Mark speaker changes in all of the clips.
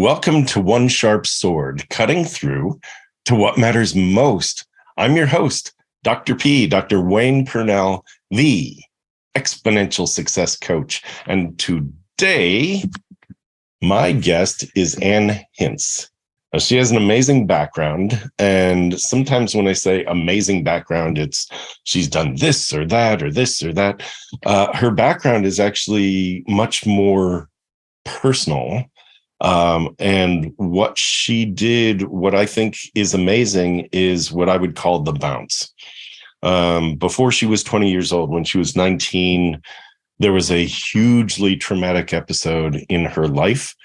Speaker 1: Welcome to One Sharp Sword, cutting through to what matters most. I'm your host, Dr. P, Dr. Wayne Pernell, the exponential success coach. And today, my guest is Ann Hince. Now, she has an amazing background. And sometimes when I say amazing background, it's she's done this or that or this or that. Her background is actually much more personal. And what she did, what I think is amazing, is what I would call the bounce. Before she was 20 years old, when she was 19, there was a hugely traumatic episode in her life.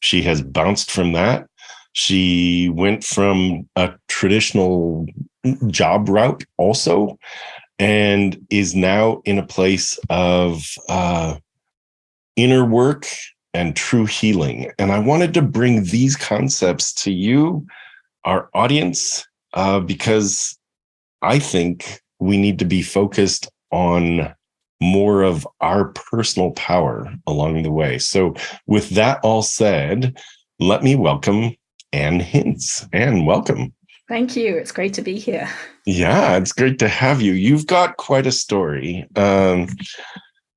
Speaker 1: She has bounced from that. She went from a traditional job route also, and is now in a place of inner work and true healing. And I wanted to bring these concepts to you, our audience, because I think we need to be focused on more of our personal power along the way. So with that all said, let me welcome Ann Hince. Ann, welcome.
Speaker 2: Thank you. It's great to be here.
Speaker 1: Yeah, it's great to have you. You've got quite a story.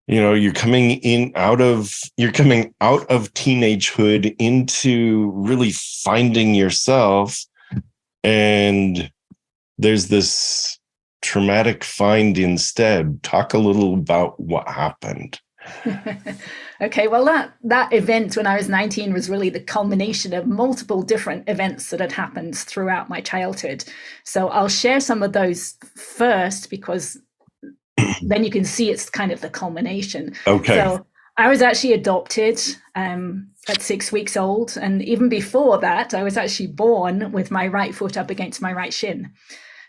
Speaker 1: You're coming out of teenagehood into really finding yourself, and there's this traumatic find instead. Talk a little about what happened.
Speaker 2: Okay, well, that event when I was 19 was really the culmination of multiple different events that had happened throughout my childhood. So I'll share some of those first, because then you can see it's kind of the culmination.
Speaker 1: Okay.
Speaker 2: So I was actually adopted at 6 weeks old. And even before that, I was actually born with my right foot up against my right shin.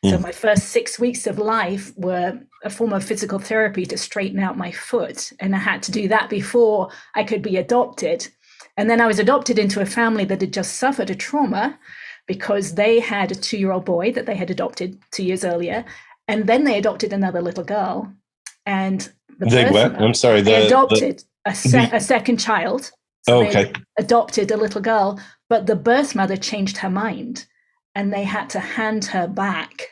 Speaker 2: So my first 6 weeks of life were a form of physical therapy to straighten out my foot. And I had to do that before I could be adopted. And then I was adopted into a family that had just suffered a trauma because they had a 2-year-old boy that they had adopted 2 years earlier. And then they adopted another little girl. And
Speaker 1: they
Speaker 2: adopted a second child. So
Speaker 1: okay.
Speaker 2: They adopted a little girl, but the birth mother changed her mind and they had to hand her back.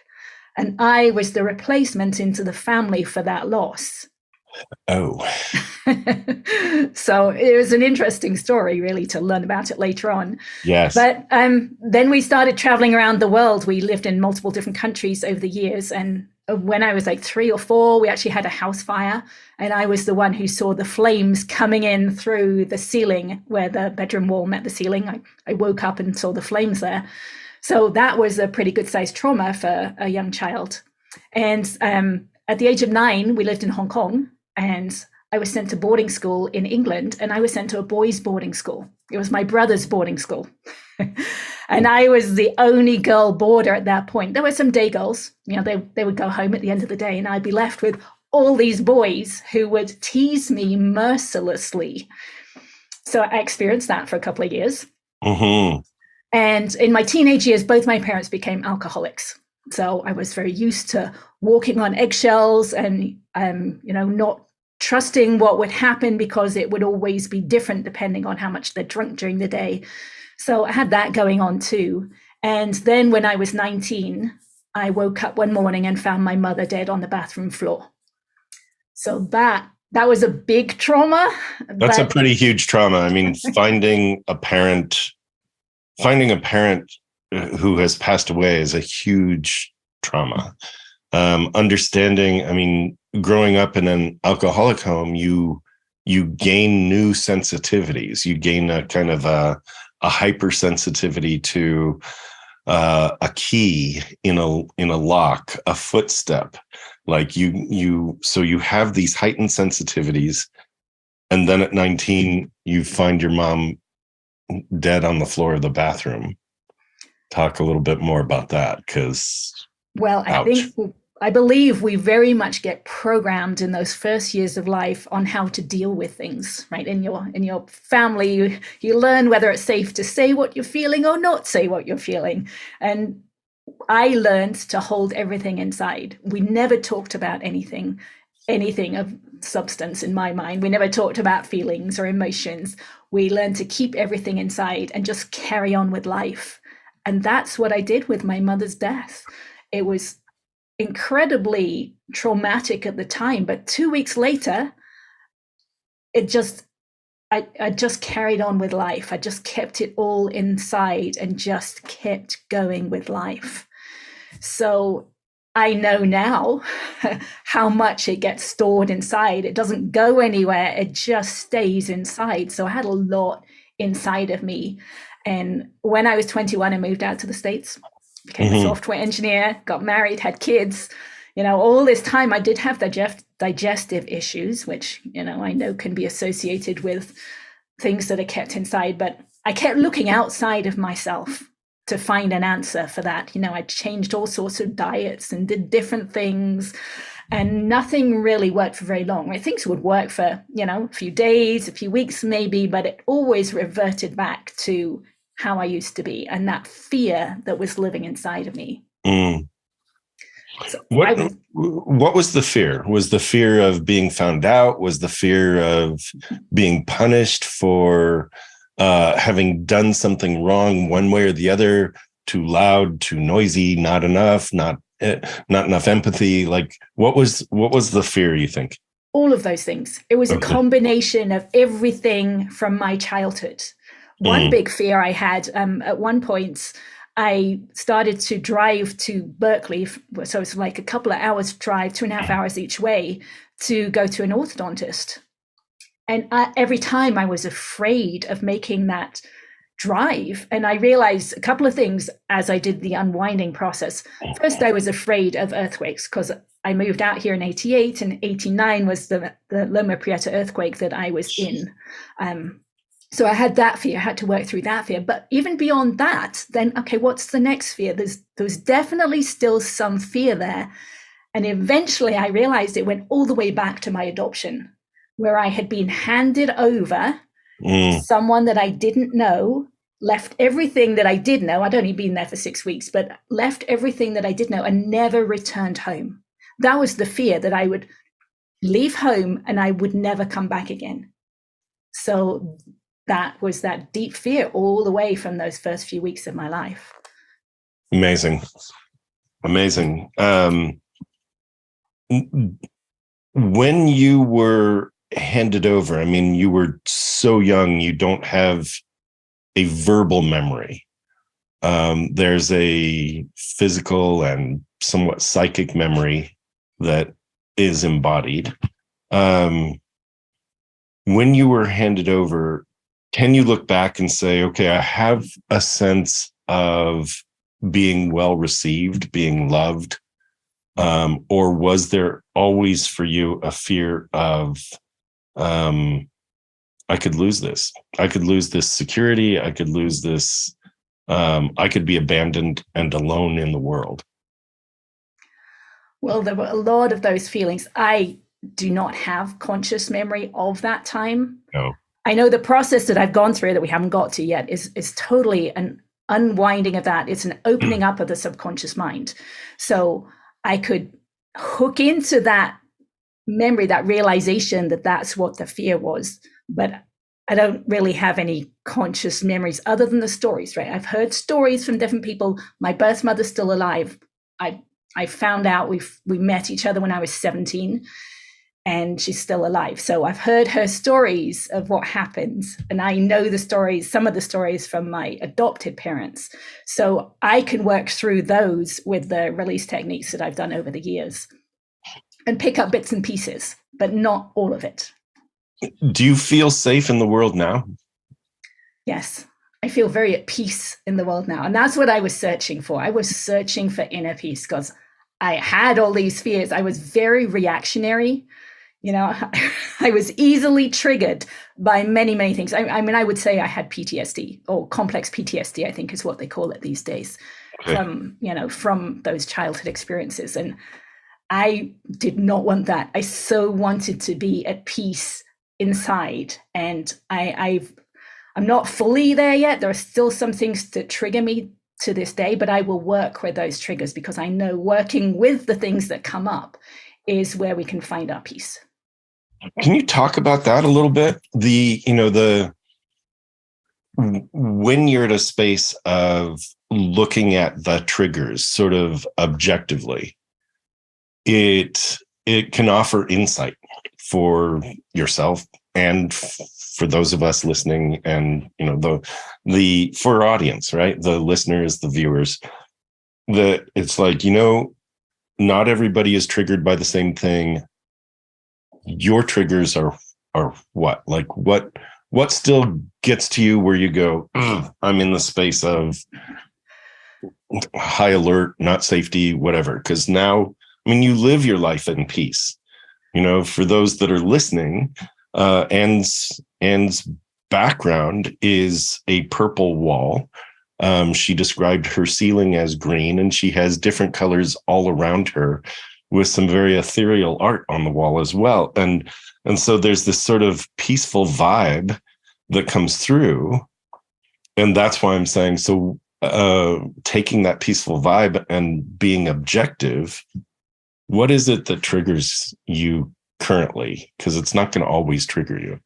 Speaker 2: And I was the replacement into the family for that loss.
Speaker 1: Oh.
Speaker 2: So it was an interesting story, really, to learn about it later on.
Speaker 1: Yes.
Speaker 2: But then we started traveling around the world. We lived in multiple different countries over the years. And when I was like 3 or 4, we actually had a house fire. And I was the one who saw the flames coming in through the ceiling where the bedroom wall met the ceiling. I woke up and saw the flames there. So that was a pretty good sized trauma for a young child. And at the age of 9, we lived in Hong Kong, and I was sent to boarding school in England, and I was sent to a boys' boarding school. It was my brother's boarding school. And I was the only girl boarder at that point. There were some day girls, they would go home at the end of the day, and I'd be left with all these boys who would tease me mercilessly. So I experienced that for a couple of years.
Speaker 1: Mm-hmm.
Speaker 2: And in my teenage years, both my parents became alcoholics. So I was very used to walking on eggshells and, not trusting what would happen, because it would always be different depending on how much they're drunk during the day. So I had that going on too. And then when I was 19, I woke up one morning and found my mother dead on the bathroom floor. So that was a big trauma.
Speaker 1: That's a pretty huge trauma. I mean, finding a parent who has passed away is a huge trauma. Understanding, growing up in an alcoholic home, you gain new sensitivities. You gain a kind of a hypersensitivity to a key in a lock, a footstep. Like so you have these heightened sensitivities, and then at 19 you find your mom dead on the floor of the bathroom. Talk a little bit more about that, because
Speaker 2: I believe we very much get programmed in those first years of life on how to deal with things, right? In your family, you learn whether it's safe to say what you're feeling or not say what you're feeling. And I learned to hold everything inside. We never talked about anything. anything of substance in my mind. We never talked about feelings or emotions. We learned to keep everything inside and just carry on with life. And that's what I did with my mother's death. It was incredibly traumatic at the time, but 2 weeks later, I just carried on with life. I just kept it all inside and just kept going with life. So I know now how much it gets stored inside. It doesn't go anywhere. It just stays inside. So I had a lot inside of me. And when I was 21, I moved out to the States, became a software engineer, got married, had kids. All this time I did have digestive issues, which, I know can be associated with things that are kept inside. But I kept looking outside of myself to find an answer for that. I changed all sorts of diets and did different things, and nothing really worked for very long. Things would work for, a few days, a few weeks maybe, but it always reverted back to how I used to be and that fear that was living inside of me. So
Speaker 1: what was the fear? Was the fear of being found out? Was the fear of being punished for having done something wrong one way or the other? Too loud, too noisy, not enough, not enough empathy? Like, what was the fear, you think?
Speaker 2: All of those things. It was a combination of everything from my childhood. One big fear I had, at one point, I started to drive to Berkeley. So it's like a couple of hours drive, 2.5 hours each way, to go to an orthodontist. And every time I was afraid of making that drive. And I realized a couple of things as I did the unwinding process. First, I was afraid of earthquakes because I moved out here in 88, and 89 was the Loma Prieta earthquake that I was in. So I had that fear. I had to work through that fear. But even beyond that, then, okay, what's the next fear? There's definitely still some fear there. And eventually I realized it went all the way back to my adoption, where I had been handed over to someone that I didn't know, left everything that I did know. I'd only been there for 6 weeks, but left everything that I did know and never returned home. That was the fear, that I would leave home and I would never come back again. So that was that deep fear all the way from those first few weeks of my life.
Speaker 1: Amazing. When you were handed over, you were so young, you don't have a verbal memory. There's a physical and somewhat psychic memory that is embodied. When you were handed over, can you look back and say, okay, I have a sense of being well received, being loved? Or was there always for you a fear of, I could lose this. I could lose this security. I could lose this. I could be abandoned and alone in the world.
Speaker 2: Well, there were a lot of those feelings. I do not have conscious memory of that time.
Speaker 1: No.
Speaker 2: I know the process that I've gone through that we haven't got to yet is totally an unwinding of that. It's an opening up of the subconscious mind. So I could hook into that memory, that realization that that's what the fear was. But I don't really have any conscious memories other than the stories, right? I've heard stories from different people. My birth mother's still alive. I found out we met each other when I was 17. And she's still alive. So I've heard her stories of what happened. And I know the stories, some of the stories from my adopted parents. So I can work through those with the release techniques that I've done over the years and pick up bits and pieces, but not all of it.
Speaker 1: Do you feel safe in the world now?
Speaker 2: Yes, I feel very at peace in the world now. And that's what I was searching for. I was searching for inner peace because I had all these fears. I was very reactionary. I was easily triggered by many, many things. I would say I had PTSD, or complex PTSD, I think is what they call it these days, from those childhood experiences. And I did not want that. I so wanted to be at peace inside. And I'm not fully there yet. There are still some things that trigger me to this day, but I will work with those triggers because I know working with the things that come up is where we can find our peace.
Speaker 1: Can you talk about that a little bit? When you're at a space of looking at the triggers sort of objectively, it can offer insight for yourself and for those of us listening, and the for our audience, right? The listeners, the viewers, that it's like, not everybody is triggered by the same thing. Your triggers are what? Like what still gets to you where you go, I'm in the space of high alert, not safety, whatever. Because now, you live your life in peace. For those that are listening, Ann's background is a purple wall. She described her ceiling as green, and she has different colors all around her with some very ethereal art on the wall as well. And so there's this sort of peaceful vibe that comes through. And that's why I'm saying, so taking that peaceful vibe and being objective, what is it that triggers you currently? Because it's not going to always trigger you.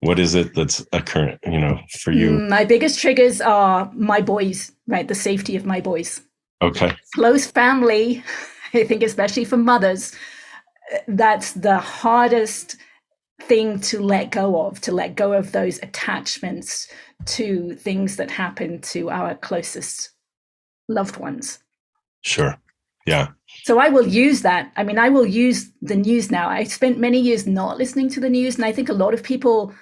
Speaker 1: What is it that's a current, for you?
Speaker 2: My biggest triggers are my boys, right? The safety of my boys.
Speaker 1: Okay.
Speaker 2: Close family, I think, especially for mothers, that's the hardest thing to let go of those attachments to things that happen to our closest loved ones.
Speaker 1: Sure. Yeah.
Speaker 2: So I will use that. I will use the news now. I spent many years not listening to the news. And I think a lot of people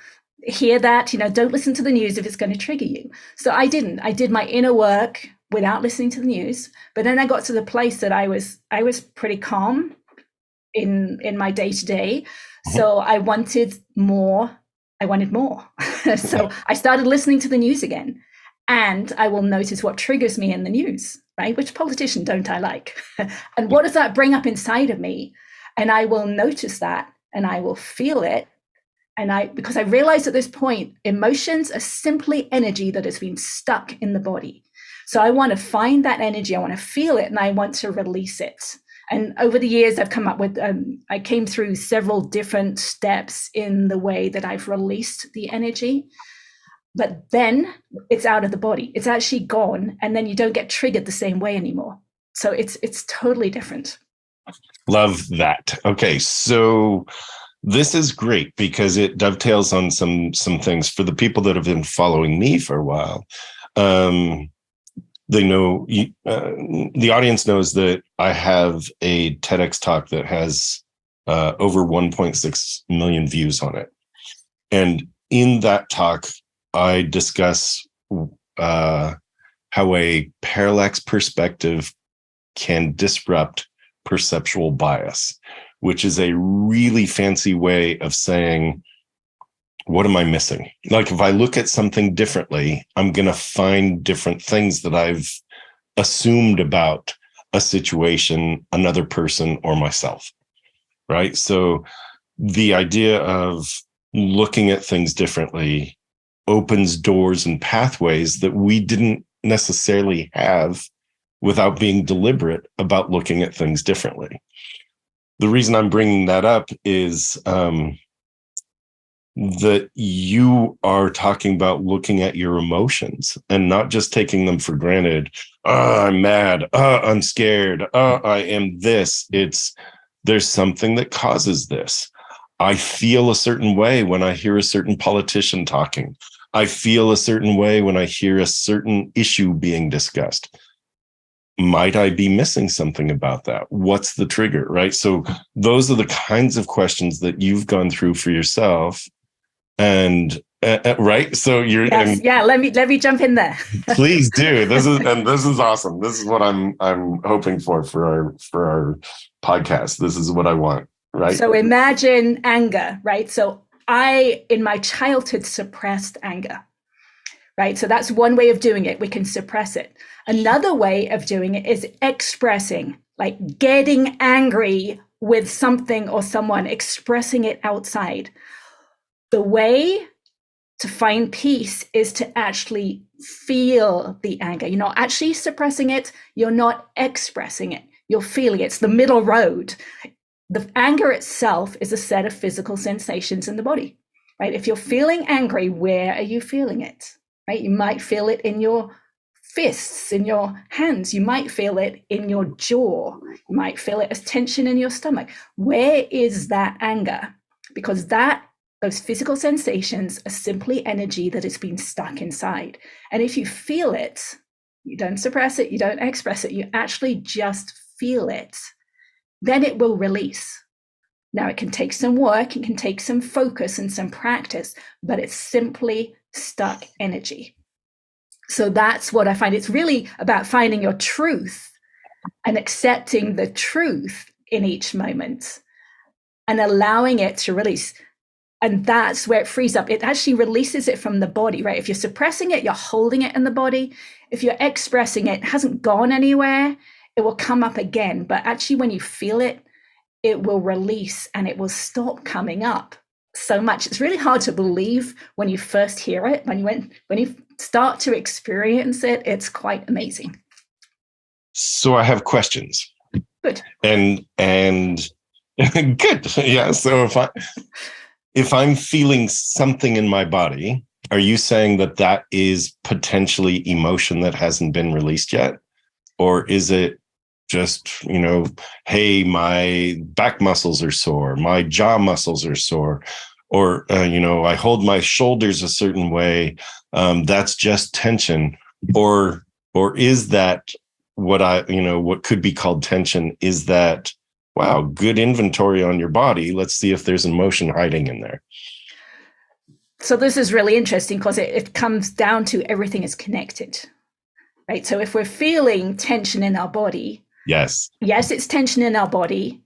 Speaker 2: hear that, don't listen to the news if it's going to trigger you. So I didn't. I did my inner work without listening to the news. But then I got to the place that I was pretty calm in my day-to-day. So I wanted more. So I started listening to the news again. And I will notice what triggers me in the news, right? Which politician don't I like? And what does that bring up inside of me? And I will notice that, and I will feel it. And because I realized at this point, emotions are simply energy that has been stuck in the body. So I want to find that energy, I want to feel it, and I want to release it. And over the years, I've come up with, I came through several different steps in the way that I've released the energy. But then it's out of the body. It's actually gone. And then you don't get triggered the same way anymore. So it's totally different.
Speaker 1: Love that. Okay. So this is great because it dovetails on some things for the people that have been following me for a while. They know, the audience knows that I have a TEDx talk that has over 1.6 million views on it. And in that talk, I discuss how a parallax perspective can disrupt perceptual bias, which is a really fancy way of saying, what am I missing? Like if I look at something differently, I'm going to find different things that I've assumed about a situation, another person, or myself, right? So the idea of looking at things differently opens doors and pathways that we didn't necessarily have without being deliberate about looking at things differently. The reason I'm bringing that up is that you are talking about looking at your emotions and not just taking them for granted. I'm mad. I'm scared. I am this. There's something that causes this. I feel a certain way when I hear a certain politician talking. I feel a certain way when I hear a certain issue being discussed. Might I be missing something about that? What's the trigger, right? So those are the kinds of questions that you've gone through for yourself. And right, so you're
Speaker 2: let me jump in there.
Speaker 1: Please do. This is awesome. This is what I'm hoping for our podcast. This is what I want, right?
Speaker 2: So imagine anger, right? So I in my childhood suppressed anger, right? So that's one way of doing it. We can suppress it. Another way of doing it is expressing, like getting angry with something or someone, expressing it outside. The way to find peace is to actually feel the anger. You're not actually suppressing it. You're not expressing it. You're feeling it. It's the middle road. the anger itself is a set of physical sensations in the body, right? If you're feeling angry, where are you feeling it, right? You might feel it in your fists, in your hands. You might feel it in your jaw. You might feel it as tension in your stomach. Where is that anger? Because those physical sensations are simply energy that has been stuck inside. And if you feel it, you don't suppress it, you don't express it, you actually just feel it, then it will release. Now, it can take some work, it can take some focus and some practice, but it's simply stuck energy. So that's what I find. It's really about finding your truth and accepting the truth in each moment and allowing it to release. And that's where it frees up. It actually releases it from the body, right? If you're suppressing it, you're holding it in the body. If you're expressing it, it hasn't gone anywhere, it will come up again. But actually, when you feel it, it will release and it will stop coming up so much. It's really hard to believe when you first hear it. When you start to experience it, it's quite amazing.
Speaker 1: So I have questions.
Speaker 2: Good.
Speaker 1: And good. Yeah. So if I'm feeling something in my body, are you saying that is potentially emotion that hasn't been released yet? Or is it just, hey, my back muscles are sore, my jaw muscles are sore, or, I hold my shoulders a certain way. That's just tension. Or is that what could be called tension? Is that, wow, good inventory on your body. Let's see if there's emotion hiding in there.
Speaker 2: So this is really interesting because it comes down to everything is connected, right? So if we're feeling tension in our body, yes, it's tension in our body.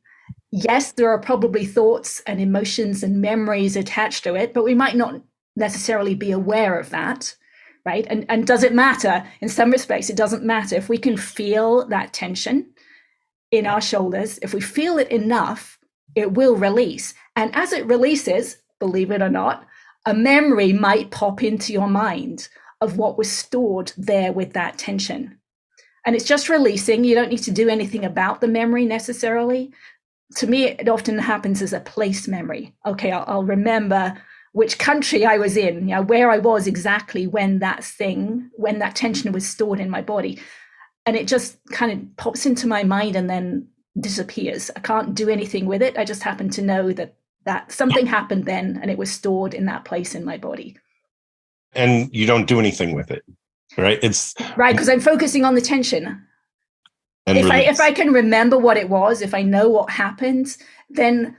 Speaker 2: Yes, there are probably thoughts and emotions and memories attached to it, but we might not necessarily be aware of that, right? And does it matter? In some respects, it doesn't matter. If we can feel that tension in our shoulders, if we feel it enough, it will release. And as it releases, believe it or not, a memory might pop into your mind of what was stored there with that tension. And it's just releasing. You don't need to do anything about the memory necessarily. To me, it often happens as a place memory. Okay, I'll remember which country I was in, where I was exactly when that tension was stored in my body. And it just kind of pops into my mind and then disappears. I can't do anything with it. I just happen to know that something happened then and it was stored in that place in my body.
Speaker 1: And you don't do anything with it, right? It's
Speaker 2: right, because I'm focusing on the tension. And if I can remember what it was, if I know what happened, then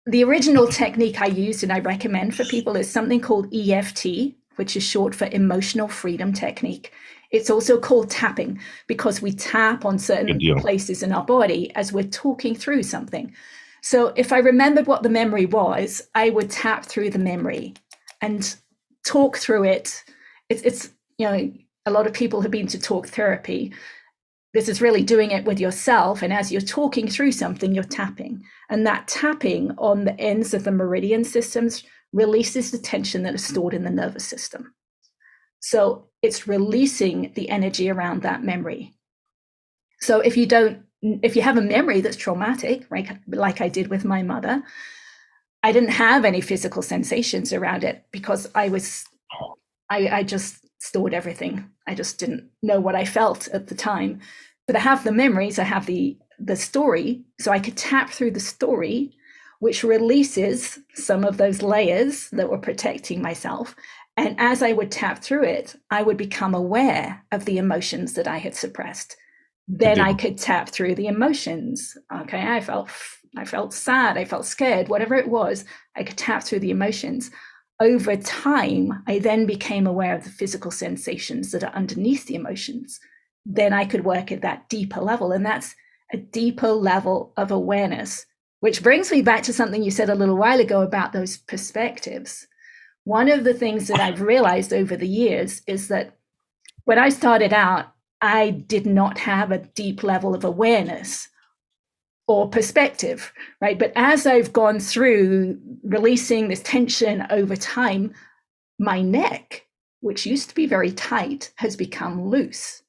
Speaker 2: the original technique I used and I recommend for people is something called EFT, which is short for emotional freedom technique. It's also called tapping because we tap on certain places in our body as we're talking through something. So if I remembered what the memory was, I would tap through the memory and talk through it. It's a lot of people have been to talk therapy. This is really doing it with yourself. And as you're talking through something, you're tapping. And that tapping on the ends of the meridian systems releases the tension that is stored in the nervous system. So it's releasing the energy around that memory. So if you have a memory that's traumatic, right, like I did with my mother, I didn't have any physical sensations around it because I just stored everything. I just didn't know what I felt at the time. But I have the memories, I have the story, so I could tap through the story, which releases some of those layers that were protecting myself. And as I would tap through it, I would become aware of the emotions that I had suppressed. Then I could tap through the emotions. Okay, I felt sad, I felt scared, whatever it was, I could tap through the emotions. Over time, I then became aware of the physical sensations that are underneath the emotions. Then I could work at that deeper level. And that's a deeper level of awareness, which brings me back to something you said a little while ago about those perspectives. One of the things that I've realized over the years is that when I started out, I did not have a deep level of awareness or perspective, right? But as I've gone through releasing this tension over time, my neck, which used to be very tight, has become loose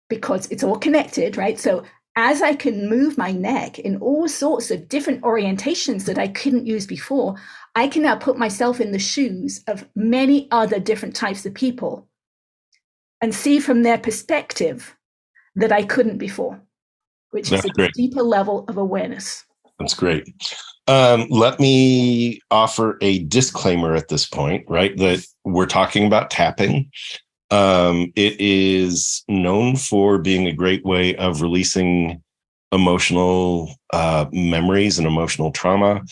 Speaker 2: because it's all connected, right? So as I can move my neck in all sorts of different orientations that I couldn't use before, I can now put myself in the shoes of many other different types of people and see from their perspective that I couldn't before, which is a deeper level of awareness.
Speaker 1: That's great. Let me offer a disclaimer at this point, right? That we're talking about tapping. It is known for being a great way of releasing emotional memories and emotional trauma.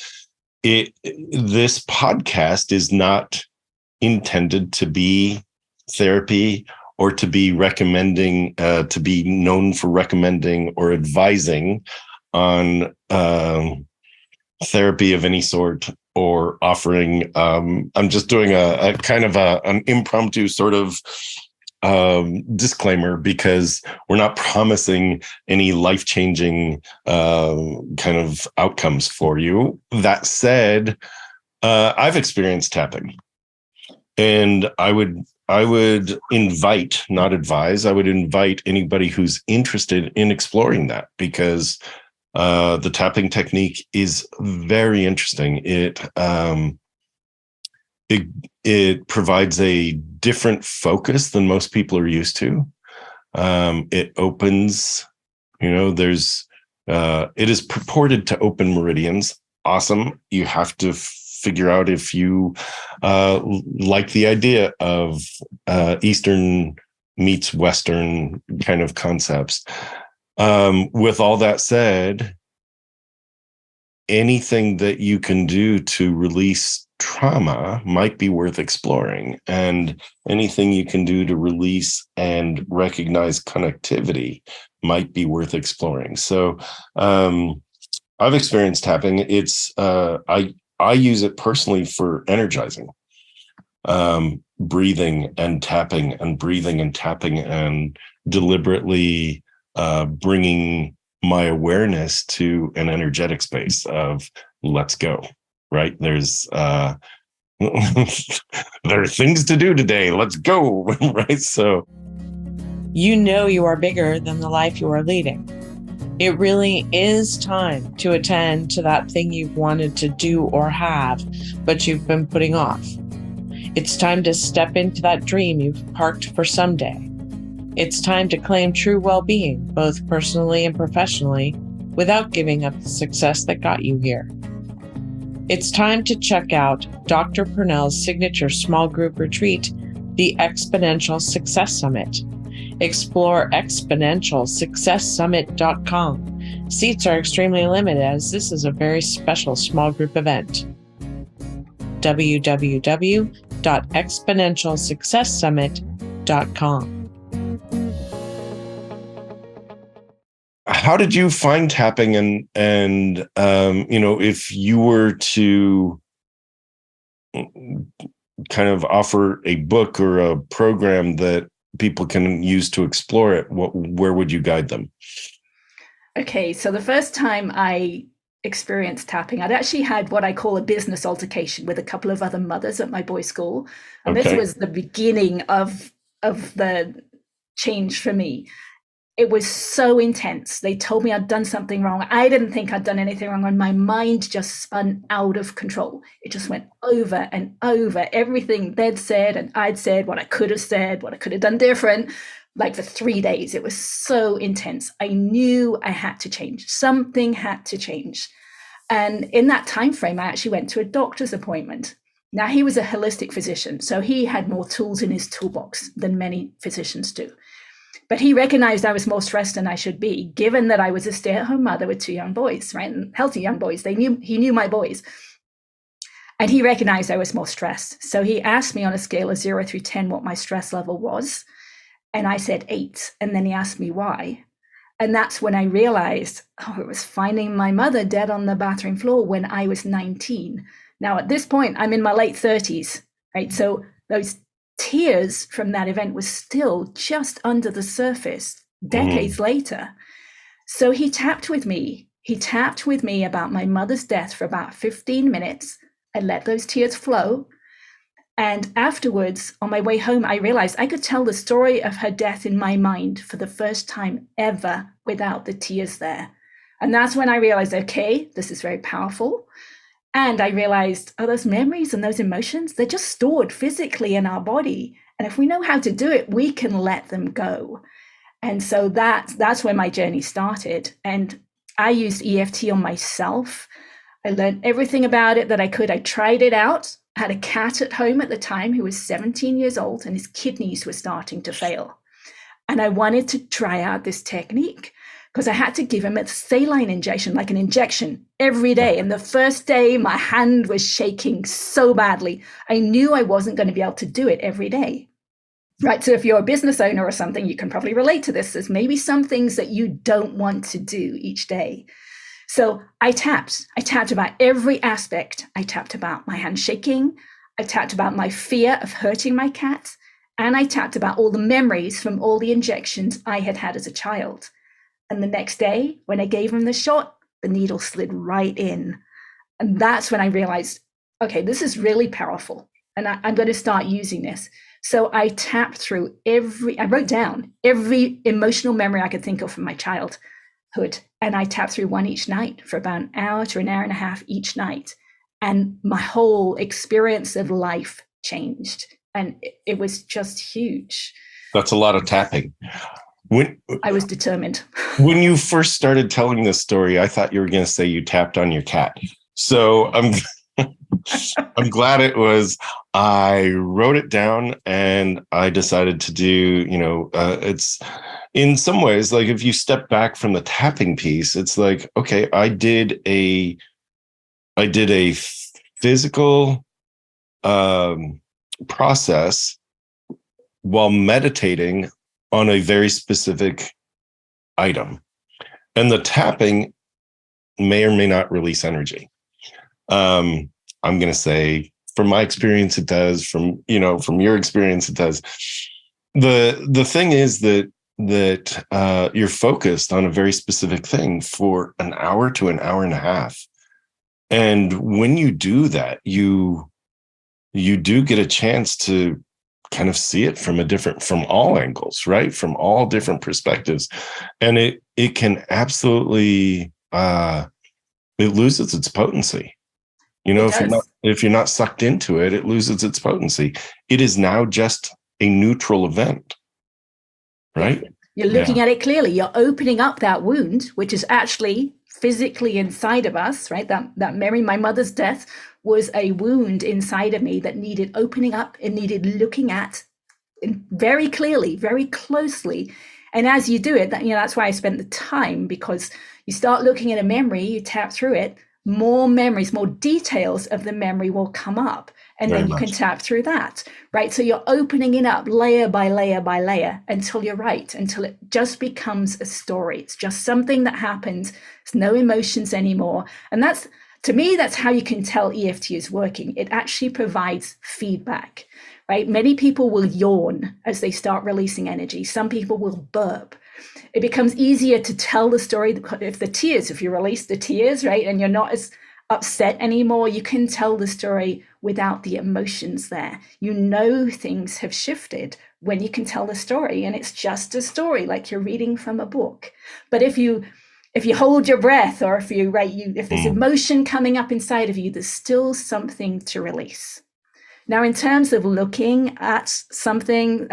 Speaker 1: This podcast is not intended to be therapy or to be recommending, to be known for recommending or advising on therapy of any sort, or offering. I'm just doing a kind of an impromptu sort of disclaimer, because we're not promising any life-changing kind of outcomes for you. That said, I've experienced tapping, and I would invite, not advise, I would invite anybody who's interested in exploring that, because the tapping technique is very interesting. It provides a different focus than most people are used to. It opens, it is purported to open meridians. Awesome. You have to figure out if you like the idea of Eastern meets Western kind of concepts. With all that said, anything that you can do to release trauma might be worth exploring, and anything you can do to release and recognize connectivity might be worth exploring. So I've experienced tapping. It's I use it personally for energizing, breathing and tapping and breathing and tapping, and deliberately bringing my awareness to an energetic space of let's go, right? There's there are things to do today. Let's go, right? So
Speaker 3: you are bigger than the life you are leading. It really is time to attend to that thing you've wanted to do or have, but you've been putting off. It's time to step into that dream you've parked for someday. It's time to claim true well-being, both personally and professionally, without giving up the success that got you here. It's time to check out Dr. Pernell's signature small group retreat, the Exponential Success Summit. Explore exponentialsuccesssummit.com. Seats are extremely limited, as this is a very special small group event. www.exponentialsuccesssummit.com.
Speaker 1: How did you find tapping, and if you were to kind of offer a book or a program that people can use to explore it, where would you guide them?
Speaker 2: Okay, so the first time I experienced tapping, I'd actually had what I call a business altercation with a couple of other mothers at my boys' school, and This was the beginning of the change for me. It was so intense. They told me I'd done something wrong. I didn't think I'd done anything wrong, and my mind just spun out of control. It just went over and over everything they'd said and I'd said, what I could have said, what I could have done different. Like for 3 days, it was so intense. I knew I had to change. Something had to change. And in that time frame, I actually went to a doctor's appointment. Now, he was a holistic physician, so he had more tools in his toolbox than many physicians do. But he recognized I was more stressed than I should be, given that I was a stay-at-home mother with 2 young boys, right? And healthy young boys. He knew my boys. And he recognized I was more stressed. So he asked me on a scale of 0 through 10 what my stress level was. And I said 8. And then he asked me why. And that's when I realized, it was finding my mother dead on the bathroom floor when I was 19. Now, at this point, I'm in my late 30s, right? So those tears from that event was still just under the surface decades later. So he tapped with me. He tapped with me about my mother's death for about 15 minutes. I let those tears flow. And afterwards, on my way home, I realized I could tell the story of her death in my mind for the first time ever without the tears there. And that's when I realized, okay, this is very powerful. And I realized, oh, those memories and those emotions, they're just stored physically in our body. And if we know how to do it, we can let them go. And so that's where my journey started. And I used EFT on myself. I learned everything about it that I could. I tried it out. I had a cat at home at the time who was 17 years old, and his kidneys were starting to fail. And I wanted to try out this technique because I had to give him a saline injection, like an injection every day. And the first day, my hand was shaking so badly. I knew I wasn't going to be able to do it every day. Right. So if you're a business owner or something, you can probably relate to this. There's maybe some things that you don't want to do each day. So I tapped about every aspect. I tapped about my hand shaking. I tapped about my fear of hurting my cat. And I tapped about all the memories from all the injections I had had as a child. And the next day, when I gave him the shot, the needle slid right in. And that's when I realized, okay, this is really powerful. And I'm going to start using this. So I tapped through I wrote down every emotional memory I could think of from my childhood. And I tapped through one each night for about an hour to an hour and a half each night. And my whole experience of life changed. And it was just huge.
Speaker 1: That's a lot of tapping.
Speaker 2: I was determined.
Speaker 1: When you first started telling this story, I thought you were going to say you tapped on your cat. So I'm glad it was. I wrote it down and I decided to do, it's in some ways, like if you step back from the tapping piece, it's like, okay, I did a physical process while meditating on a very specific item. And the tapping may or may not release energy. I'm going to say from my experience, it does. From your experience, it does. The thing is that you're focused on a very specific thing for an hour to an hour and a half. And when you do that, you do get a chance to kind of see it from all angles, right? From all different perspectives. And it can absolutely, it loses its potency. If you're not sucked into it, it loses its potency. It is now just a neutral event, right?
Speaker 2: You're looking at it clearly. You're opening up that wound, which is actually physically inside of us, right? That memory, my mother's death was a wound inside of me that needed opening up. It needed looking at very clearly, very closely. And as you do it, that's why I spent the time, because you start looking at a memory, you tap through it, more memories, more details of the memory will come up. And then you can tap through that, right? So you're opening it up layer by layer by layer until it just becomes a story. It's just something that happens. There's no emotions anymore. And to me, that's how you can tell EFT is working. It actually provides feedback, right? Many people will yawn as they start releasing energy. Some people will burp. It becomes easier to tell the story if you release the tears, right? And you're not as upset anymore, you can tell the story without the emotions there. Things have shifted when you can tell the story, and it's just a story, like you're reading from a book. But if you hold your breath, or if there's emotion coming up inside of you, there's still something to release. Now, in terms of looking at something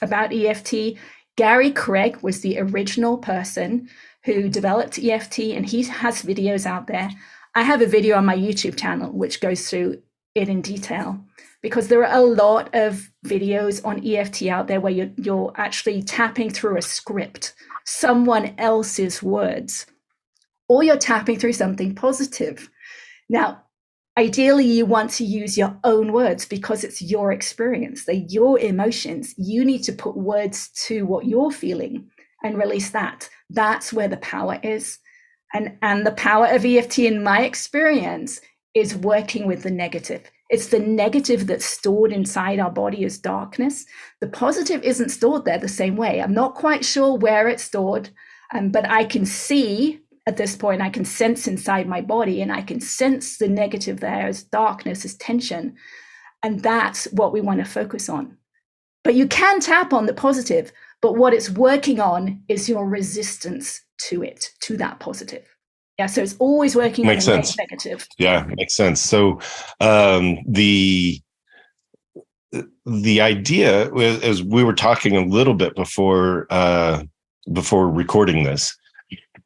Speaker 2: about EFT, Gary Craig was the original person who developed EFT, and he has videos out there. I have a video on my YouTube channel which goes through it in detail, because there are a lot of videos on EFT out there where you're actually tapping through a script, someone else's words, or you're tapping through something positive. Now, ideally, you want to use your own words because it's your experience, they're your emotions. You need to put words to what you're feeling and release that. That's where the power is. And the power of EFT, in my experience, is working with the negative. It's the negative that's stored inside our body as darkness. The positive isn't stored there the same way. I'm not quite sure where it's stored, but I can see at this point, I can sense inside my body, and I can sense the negative there as darkness, as tension. And that's what we want to focus on. But you can tap on the positive, but what it's working on is your resistance to it, to that positive. Yeah, so it's always working
Speaker 1: Makes
Speaker 2: on the
Speaker 1: sense.
Speaker 2: negative.
Speaker 1: Yeah, makes sense. So the idea was, as we were talking a little bit before recording this,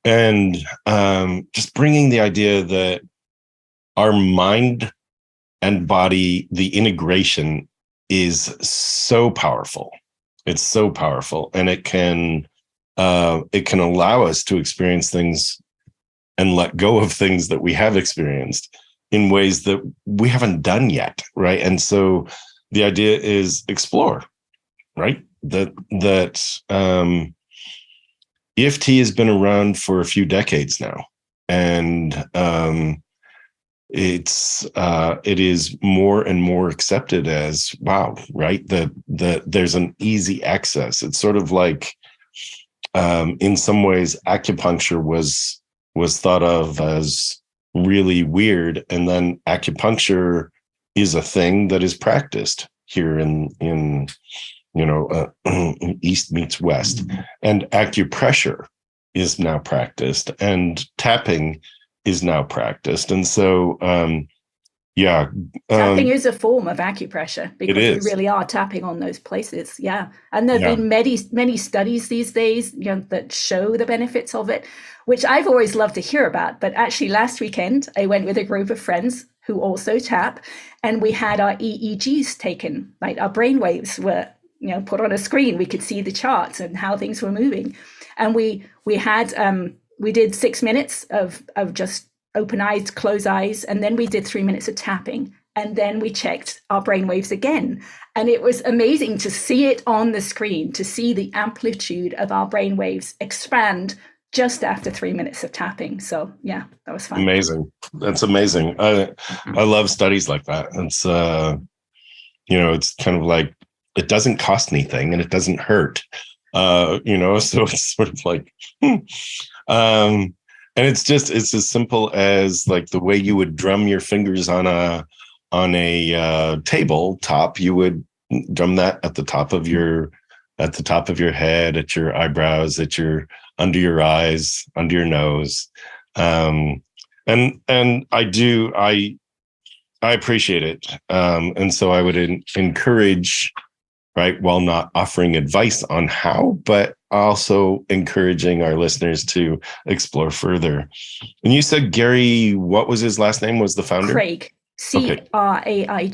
Speaker 1: and just bringing the idea that our mind and body, the integration is so powerful. It's so powerful, and it can allow us to experience things and let go of things that we have experienced in ways that we haven't done yet, right? And so the idea is explore, right? That EFT has been around for a few decades now, and it is more and more accepted as, wow, right? That there's an easy access. It's sort of like, in some ways, acupuncture was thought of as really weird, and then acupuncture is a thing that is practiced here in East meets West, and acupressure is now practiced, and tapping is now practiced. And so
Speaker 2: tapping is a form of acupressure, because we really are tapping on those places. Yeah. And there've been many studies these days, that show the benefits of it, which I've always loved to hear about. But actually last weekend I went with a group of friends who also tap, and we had our EEGs taken, like our brain waves were put on a screen. We could see the charts and how things were moving. And we did 6 minutes of just open eyes, close eyes, and then we did 3 minutes of tapping, and then we checked our brainwaves again. And it was amazing to see it on the screen, to see the amplitude of our brainwaves expand just after 3 minutes of tapping. So yeah, that was fun.
Speaker 1: Amazing. That's amazing. I love studies like that. It's it's kind of like, it doesn't cost anything and it doesn't hurt. So it's sort of like, and it's as simple as like the way you would drum your fingers on a tabletop. You would drum that at the top of your head, at your eyebrows, under your eyes, under your nose. And I appreciate it. And so I would encourage, right, while not offering advice on how, but also encouraging our listeners to explore further. And you said Gary, what was his last name? Was the founder?
Speaker 2: Craig, Craig. I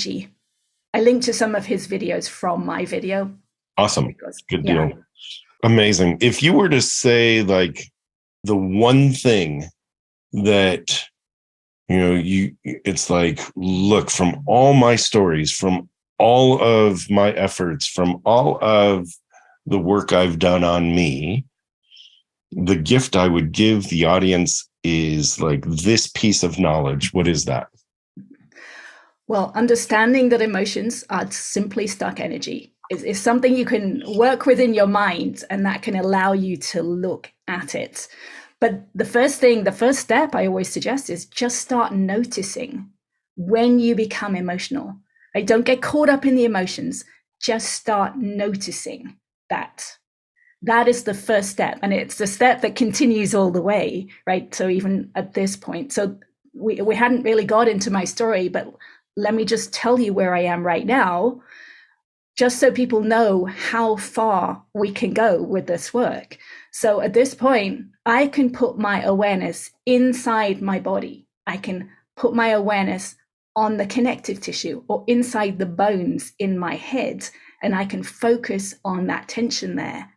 Speaker 2: linked to some of his videos from my video.
Speaker 1: Awesome. Good deal. Amazing. If you were to say like the one thing that, it's like, look, from all my stories, from all of my efforts, from all of the work I've done on me, the gift I would give the audience is like this piece of knowledge. What is that?
Speaker 2: Well, understanding that emotions are simply stuck energy is something you can work with in your mind, and that can allow you to look at it. But the first step I always suggest is just start noticing when you become emotional. Right? Don't get caught up in the emotions. Just start noticing that. That is the first step. And it's the step that continues all the way, right? So even at this point, so we hadn't really got into my story, but let me just tell you where I am right now, just so people know how far we can go with this work. So at this point, I can put my awareness inside my body. I can put my awareness on the connective tissue or inside the bones in my head, and I can focus on that tension there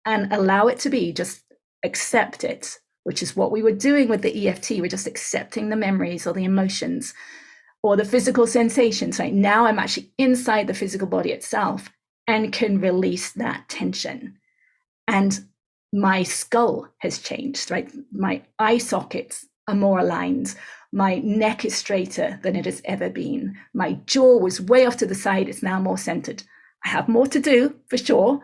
Speaker 2: and allow it to be, just accept it, which is what we were doing with the EFT. We're just accepting the memories or the emotions or the physical sensations. Right now I'm actually inside the physical body itself and can release that tension. And my skull has changed, right? My eye sockets are more aligned. My neck is straighter than it has ever been. My jaw was way off to the side. It's now more centered. I have more to do for sure,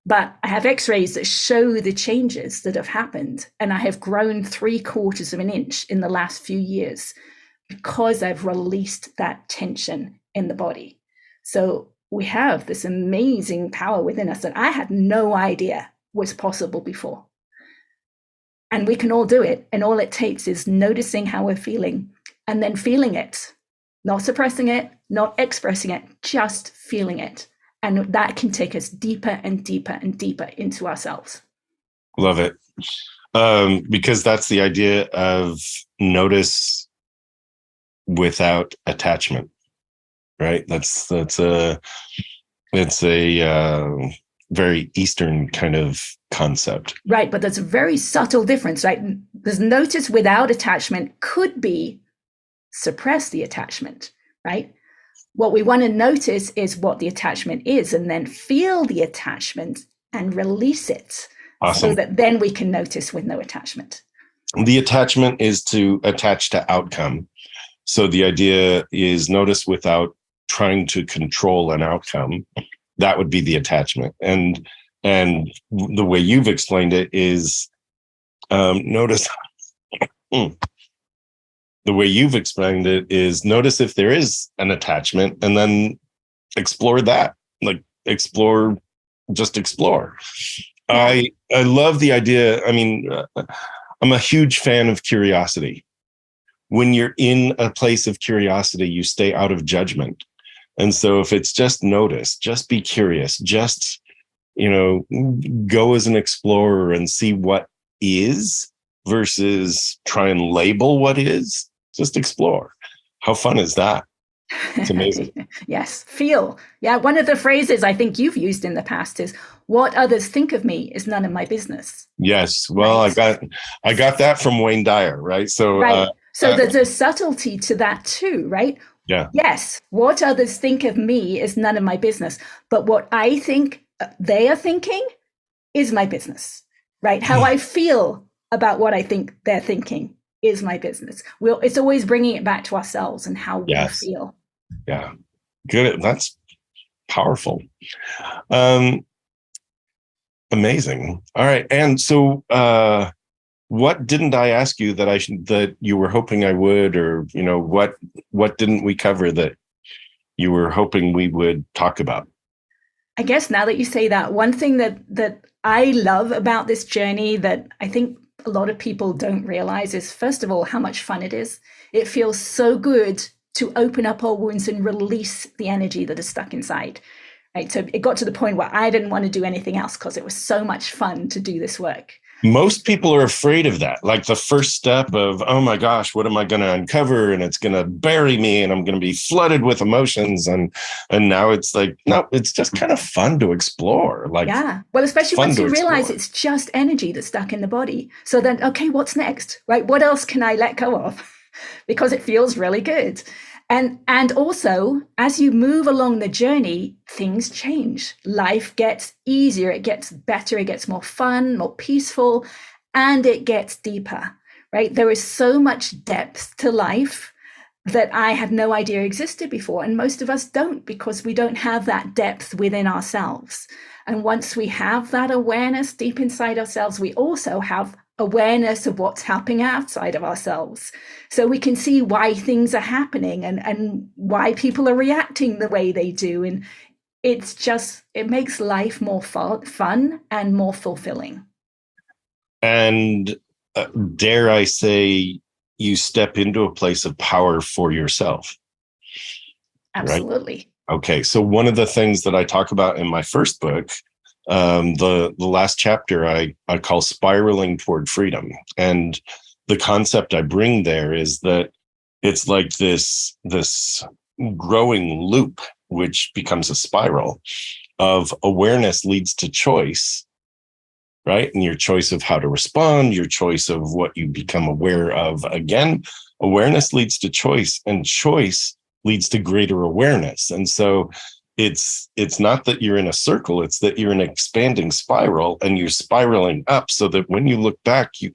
Speaker 2: but I have x-rays that show the changes that have happened. And I have grown 3/4 of an inch in the last few years because I've released that tension in the body. So we have this amazing power within us that I had no idea was possible before. And we can all do it. And all it takes is noticing how we're feeling and then feeling it, not suppressing it, not expressing it, just feeling it. And that can take us deeper and deeper and deeper into ourselves.
Speaker 1: Love it. Because that's the idea of notice without attachment, right? It's a very Eastern kind of concept.
Speaker 2: Right, but there's a very subtle difference, right? There's notice without attachment could be suppress the attachment, right? What we want to notice is what the attachment is and then feel the attachment and release it.
Speaker 1: Awesome.
Speaker 2: So that then we can notice with no attachment.
Speaker 1: The attachment is to attach to outcome. So the idea is notice without trying to control an outcome. That would be the attachment. And the way you've explained it is notice. The way you've explained it is notice if there is an attachment and then explore that. Like explore. I love the idea. I mean, I'm a huge fan of curiosity. When you're in a place of curiosity, you stay out of judgment. And so if it's just notice, just be curious, just, go as an explorer and see what is versus try and label what is, just explore. How fun is that? It's amazing.
Speaker 2: Yes. Feel. Yeah. One of the phrases I think you've used in the past is what others think of me is none of my business.
Speaker 1: Yes. Well, right. I got that from Wayne Dyer, right? So,
Speaker 2: right. So there's a subtlety to that too, right?
Speaker 1: Yeah.
Speaker 2: Yes. What others think of me is none of my business. But what I think they are thinking is my business, right? How I feel about what I think they're thinking is my business. It's always bringing it back to ourselves and how we feel.
Speaker 1: Yeah. Good. That's powerful. Amazing. All right. And so, what didn't I ask you that you were hoping I would, or, what didn't we cover that you were hoping we would talk about?
Speaker 2: I guess now that you say that, one thing that I love about this journey that I think a lot of people don't realize is, first of all, how much fun it is. It feels so good to open up our wounds and release the energy that is stuck inside. Right. So it got to the point where I didn't want to do anything else because it was so much fun to do this work.
Speaker 1: Most people are afraid of that. Like the first step of, oh my gosh, what am I going to uncover? And it's going to bury me and I'm going to be flooded with emotions. And now it's like, no, it's just kind of fun to explore. Like, yeah.
Speaker 2: Well, especially once you realize it's just energy that's stuck in the body. So then, okay, what's next? Right. What else can I let go of? Because it feels really good. And also, as you move along the journey, things change. Life gets easier, it gets better, it gets more fun, more peaceful, and it gets deeper, right? There is so much depth to life that I had no idea existed before. And most of us don't, because we don't have that depth within ourselves. And once we have that awareness deep inside ourselves, we also have awareness of what's happening outside of ourselves. So we can see why things are happening and why people are reacting the way they do. And it makes life more fun and more fulfilling.
Speaker 1: And dare I say, you step into a place of power for yourself.
Speaker 2: Absolutely.
Speaker 1: Right? Okay. So one of the things that I talk about in my first book, the last chapter I call spiraling toward freedom. And the concept I bring there is that it's like this growing loop, which becomes a spiral of awareness leads to choice, right? And your choice of how to respond, your choice of what you become aware of. Again, awareness leads to choice, and choice leads to greater awareness. And so it's not that you're in a circle, it's that you're in an expanding spiral and you're spiraling up so that when you look back, you're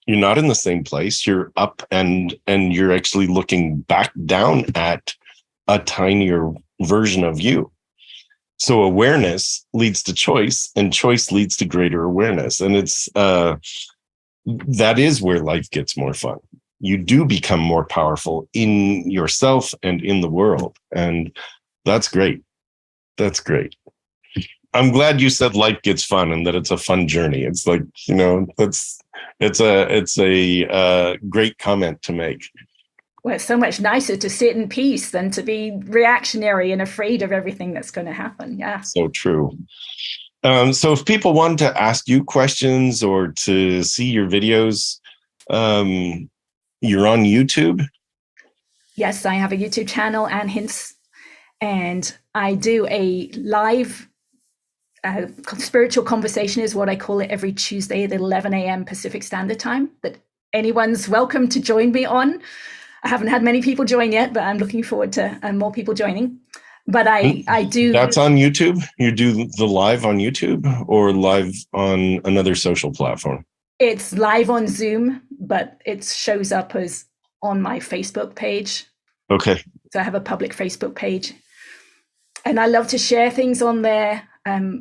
Speaker 1: not in the same place, you're up and you're actually looking back down at a tinier version of you. So awareness leads to choice, and choice leads to greater awareness. And it's that is where life gets more fun. You do become more powerful in yourself and in the world. And That's great. That's great. I'm glad you said life gets fun and that it's a fun journey. It's like, it's a great comment to make.
Speaker 2: Well, it's so much nicer to sit in peace than to be reactionary and afraid of everything that's going to happen. Yeah.
Speaker 1: So true. So if people want to ask you questions or to see your videos, you're on YouTube?
Speaker 2: Yes, I have a YouTube channel, Ann Hince, and I do a live spiritual conversation is what I call it, every Tuesday at 11 a.m. Pacific Standard Time, that anyone's welcome to join me on. I haven't had many people join yet, but I'm looking forward to more people joining. But I do.
Speaker 1: That's on YouTube? You do the live on YouTube or live on another social platform?
Speaker 2: It's live on Zoom, but it shows up as on my Facebook page.
Speaker 1: Okay.
Speaker 2: So I have a public Facebook page. And I love to share things on there.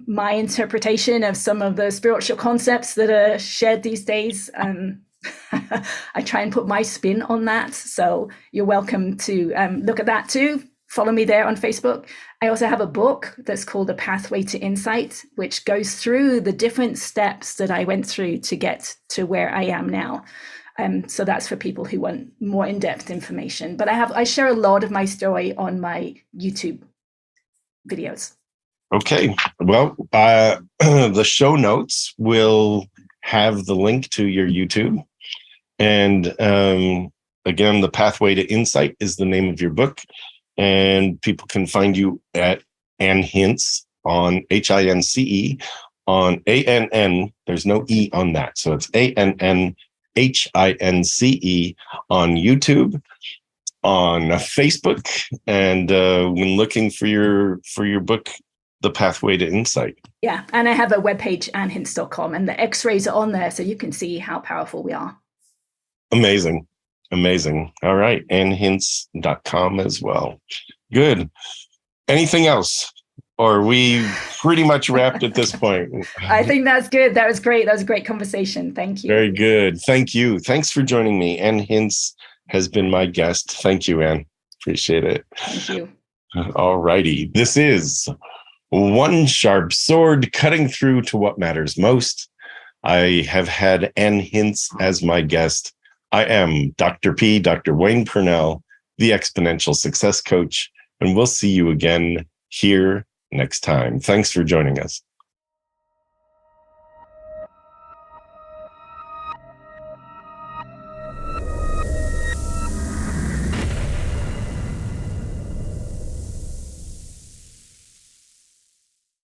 Speaker 2: My interpretation of some of the spiritual concepts that are shared these days. I try and put my spin on that. So you're welcome to look at that too. Follow me there on Facebook. I also have a book that's called A Pathway to Insight, which goes through the different steps that I went through to get to where I am now. So that's for people who want more in-depth information. But I share a lot of my story on my YouTube videos.
Speaker 1: Okay. Well, the show notes will have the link to your YouTube. And again, The Pathway to Insight is the name of your book. And people can find you at Ann Hince on HINCE on ANN. There's no E on that. So it's ANNHINCE on YouTube, on Facebook, and when looking for your book, The Pathway to Insight. Yeah.
Speaker 2: And I have a webpage, annhince.com, and the x-rays are on there so you can see how powerful we are.
Speaker 1: Amazing. Amazing. All right. Annhince.com as well. Good. Anything else? Or are we pretty much wrapped at this point?
Speaker 2: I think that's good. That was great. That was a great conversation. Thank you.
Speaker 1: Very good. Thank you. Thanks for joining me. Ann Hince has been my guest. Thank you, Ann. Appreciate it.
Speaker 2: Thank you.
Speaker 1: All righty. This is One Sharp Sword Cutting Through to What Matters Most. I have had Ann Hince as my guest. I am Dr. P, Dr. Wayne Pernell, the Exponential Success Coach, and we'll see you again here next time. Thanks for joining us.